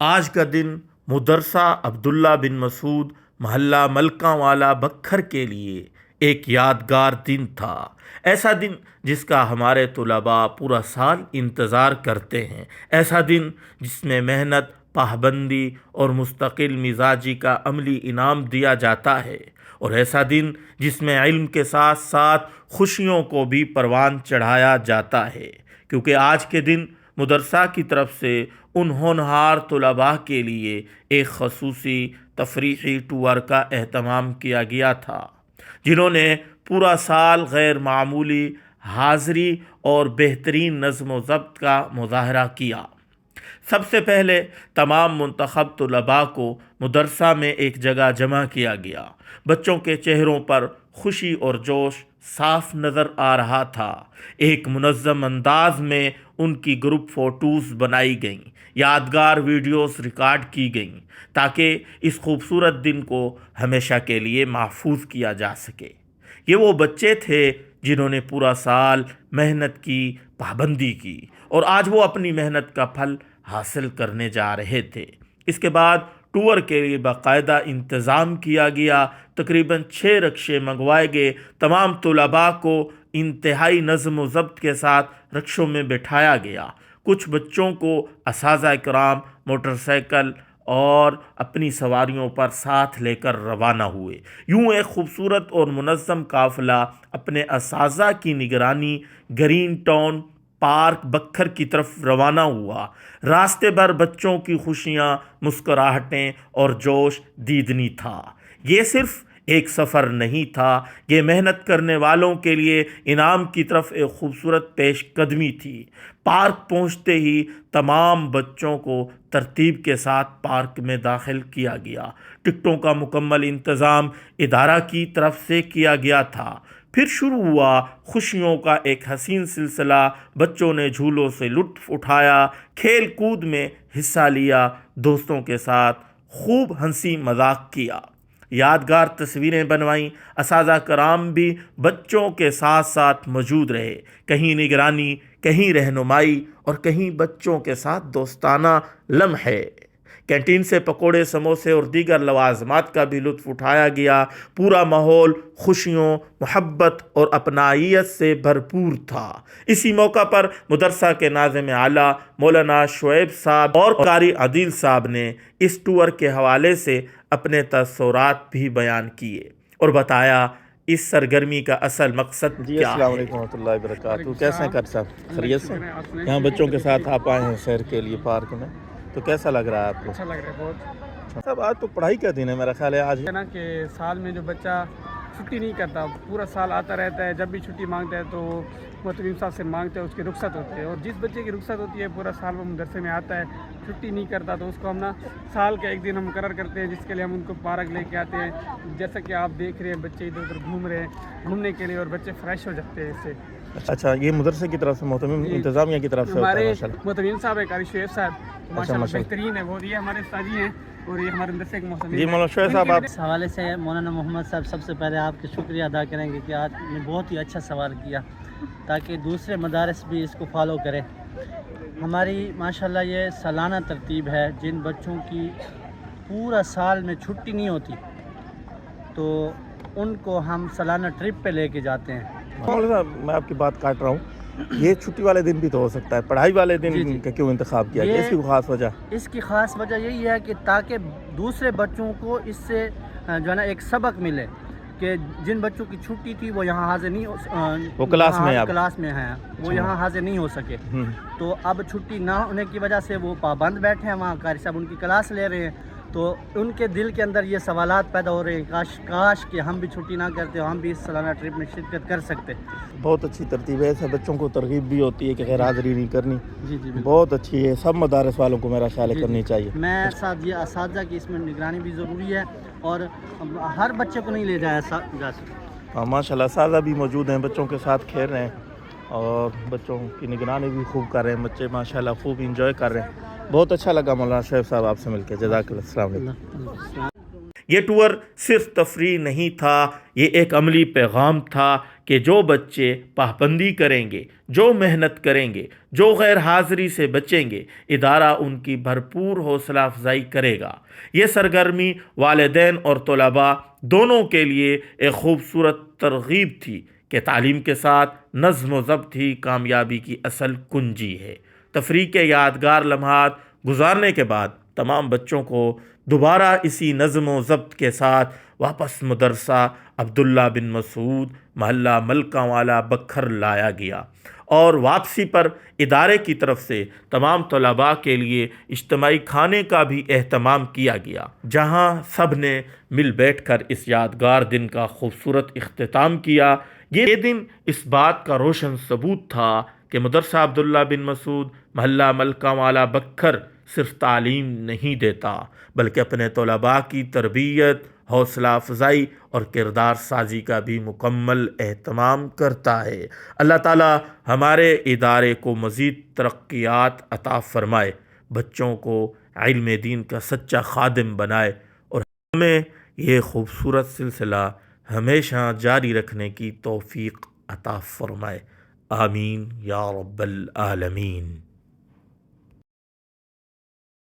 آج کا دن مدرسہ عبداللہ بن مسعود محلہ ملکاں والا بکھر کے لیے ایک یادگار دن تھا۔ ایسا دن جس کا ہمارے طلباء پورا سال انتظار کرتے ہیں، ایسا دن جس میں محنت، پابندی اور مستقل مزاجی کا عملی انعام دیا جاتا ہے، اور ایسا دن جس میں علم کے ساتھ ساتھ خوشیوں کو بھی پروان چڑھایا جاتا ہے، کیونکہ آج کے دن مدرسہ کی طرف سے ان ہونہار طلباء کے لیے ایک خصوصی تفریحی ٹور کا اہتمام کیا گیا تھا، جنہوں نے پورا سال غیر معمولی حاضری اور بہترین نظم و ضبط کا مظاہرہ کیا۔ سب سے پہلے تمام منتخب طلباء کو مدرسہ میں ایک جگہ جمع کیا گیا۔ بچوں کے چہروں پر خوشی اور جوش صاف نظر آ رہا تھا۔ ایک منظم انداز میں ان کی گروپ فوٹوز بنائی گئیں، یادگار ویڈیوز ریکارڈ کی گئیں، تاکہ اس خوبصورت دن کو ہمیشہ کے لیے محفوظ کیا جا سکے۔ یہ وہ بچے تھے جنہوں نے پورا سال محنت کی، پابندی کی، اور آج وہ اپنی محنت کا پھل حاصل کرنے جا رہے تھے۔ اس کے بعد ٹور کے لیے باقاعدہ انتظام کیا گیا۔ تقریباً 6 رکشے منگوائے گئے۔ تمام طلباء کو انتہائی نظم و ضبط کے ساتھ رکشوں میں بٹھایا گیا۔ کچھ بچوں کو اساتذہ کرام موٹر سائیکل اور اپنی سواریوں پر ساتھ لے کر روانہ ہوئے۔ یوں ایک خوبصورت اور منظم قافلہ اپنے اساتذہ کی نگرانی گرین ٹاؤن پارک بکھر کی طرف روانہ ہوا۔ راستے بھر بچوں کی خوشیاں، مسکراہٹیں اور جوش دیدنی تھا۔ یہ صرف ایک سفر نہیں تھا، یہ محنت کرنے والوں کے لیے انعام کی طرف ایک خوبصورت پیش قدمی تھی۔ پارک پہنچتے ہی تمام بچوں کو ترتیب کے ساتھ پارک میں داخل کیا گیا۔ ٹکٹوں کا مکمل انتظام ادارہ کی طرف سے کیا گیا تھا۔ پھر شروع ہوا خوشیوں کا ایک حسین سلسلہ۔ بچوں نے جھولوں سے لطف اٹھایا، کھیل کود میں حصہ لیا، دوستوں کے ساتھ خوب ہنسی مذاق کیا، یادگار تصویریں بنوائیں۔ اساتذہ کرام بھی بچوں کے ساتھ ساتھ موجود رہے، کہیں نگرانی، کہیں رہنمائی اور کہیں بچوں کے ساتھ دوستانہ لمحے۔ کینٹین سے پکوڑے، سموسے اور دیگر لوازمات کا بھی لطف اٹھایا گیا۔ پورا ماحول خوشیوں، محبت اور اپنائیت سے بھرپور تھا۔ اسی موقع پر مدرسہ کے ناظم اعلیٰ مولانا شعیب صاحب اور قاری عادل صاحب نے اس ٹور کے حوالے سے اپنے تاثرات بھی بیان کیے اور بتایا اس سرگرمی کا اصل مقصد کیا ہے۔ السلام علیکم ورحمۃ اللہ وبرکاتہ۔ کیسے ہیں قاری صاحب؟ خیریت سے؟ یہاں بچوں کے ساتھ آپ آئے ہیں سیر کے لیے پارک میں، تو کیسا لگ رہا ہے آپ کو؟ اچھا لگ رہا ہے بہت۔ صاحب آج تو پڑھائی کا دن ہے، میرا خیال ہے آج ہے نا کہ سال میں جو بچہ چھٹی نہیں کرتا، پورا سال آتا رہتا ہے، جب بھی چھٹی مانگتا ہے تو محتمیم صاحب سے مانگتا ہے، اس کی رخصت ہوتی ہے، اور جس بچے کی رخصت ہوتی ہے پورا سال وہ مدرسے میں آتا ہے، چھٹی نہیں کرتا، تو اس کو ہم نا سال کا ایک دن ہم مقرر کرتے ہیں، جس کے لیے ہم ان کو پارک لے کے آتے ہیں۔ جیسا کہ آپ دیکھ رہے ہیں بچے ادھر ادھر گھوم رہے ہیں گھومنے کے لیے، اور بچے فریش ہو جاتے ہیں اس سے۔ اچھا، یہ مدرسے کی طرف سے محتمم انتظامیہ کی طرف سے ہوتا ہے؟ ہمارے ماشاءاللہ محتمیم صاحب ہے قاری شعیب صاحب، ماشاءاللہ بہترین ہے، وہ یہ ہمارے استاذی ہیں اور یہ ہمارے مدرسے کے محتمیم۔ جی مولانا شعیب صاحب، آپ اس حوالے سے مولانا محمد صاحب سب سے پہلے آپ کے شکریہ ادا کریں گے کہ آج نے بہت ہی اچھا سوال کیا، تاکہ دوسرے مدارس بھی اس کو فالو کریں۔ ہماری ماشاءاللہ یہ سالانہ ترتیب ہے، جن بچوں کی پورا سال میں چھٹی نہیں ہوتی تو ان کو ہم سالانہ ٹرپ پہ لے کے جاتے ہیں۔ مولانا صاحب، میں آپ کی بات کاٹ رہا ہوں، یہ چھٹی والے دن بھی تو ہو سکتا ہے، پڑھائی والے دن کا کیوں انتخاب کیا گیا؟ اس کی خاص وجہ؟ اس کی خاص وجہ یہی ہے کہ تاکہ دوسرے بچوں کو اس سے جو ہے نا ایک سبق ملے کہ جن بچوں کی چھٹی تھی وہ یہاں حاضر نہیں وہ کلاس میں ہیں، وہ یہاں حاضر نہیں ہو سکے، تو اب چھٹی نہ ہونے کی وجہ سے وہ پابند بیٹھے ہیں وہاں، قاری صاحب ان کی کلاس لے رہے ہیں، تو ان کے دل کے اندر یہ سوالات پیدا ہو رہے ہیں، کاش کہ ہم بھی چھٹی نہ کرتے، ہم بھی اس سالانہ ٹرپ میں شرکت کر سکتے۔ بہت اچھی ترتیب ہے، ایسے بچوں کو ترغیب بھی ہوتی ہے کہ غیر حاضری نہیں کرنی۔ جی جی بہت اچھی ہے، سب مدارس والوں کو میرا خیال ہے کرنی چاہیے۔ میں ساتھ یہ اساتذہ کی اس میں نگرانی بھی ضروری ہے، اور ہر بچے کو نہیں لے جایا جا سکتا۔ ہاں ماشاءاللہ اساتذہ بھی موجود ہیں، بچوں کے ساتھ کھیل رہے ہیں اور بچوں کی نگرانی بھی خوب کر رہے ہیں، بچے ماشاءاللہ خوب انجوائے کر رہے ہیں۔ بہت اچھا لگا مولانا شعیب صاحب آپ سے مل کے، جزاک اللہ، السلام علیکم۔ یہ ٹور صرف تفریح نہیں تھا، یہ ایک عملی پیغام تھا کہ جو بچے پابندی کریں گے، جو محنت کریں گے، جو غیر حاضری سے بچیں گے، ادارہ ان کی بھرپور حوصلہ افزائی کرے گا۔ یہ سرگرمی والدین اور طلباء دونوں کے لیے ایک خوبصورت ترغیب تھی کہ تعلیم کے ساتھ نظم و ضبط ہی کامیابی کی اصل کنجی ہے۔ تفریح کے یادگار لمحات گزارنے کے بعد تمام بچوں کو دوبارہ اسی نظم و ضبط کے ساتھ واپس مدرسہ عبداللہ بن مسعود محلہ ملکاں والا بکھر لایا گیا، اور واپسی پر ادارے کی طرف سے تمام طلباء کے لیے اجتماعی کھانے کا بھی اہتمام کیا گیا، جہاں سب نے مل بیٹھ کر اس یادگار دن کا خوبصورت اختتام کیا۔ یہ دن اس بات کا روشن ثبوت تھا کہ مدرسہ عبداللہ بن مسعود محلہ ملکاں والا بکھر صرف تعلیم نہیں دیتا بلکہ اپنے طلباء کی تربیت، حوصلہ افزائی اور کردار سازی کا بھی مکمل اہتمام کرتا ہے۔ اللہ تعالی ہمارے ادارے کو مزید ترقیات عطا فرمائے، بچوں کو علم دین کا سچا خادم بنائے، اور ہمیں یہ خوبصورت سلسلہ ہمیشہ جاری رکھنے کی توفیق عطا فرمائے۔ آمین یا رب العالمین۔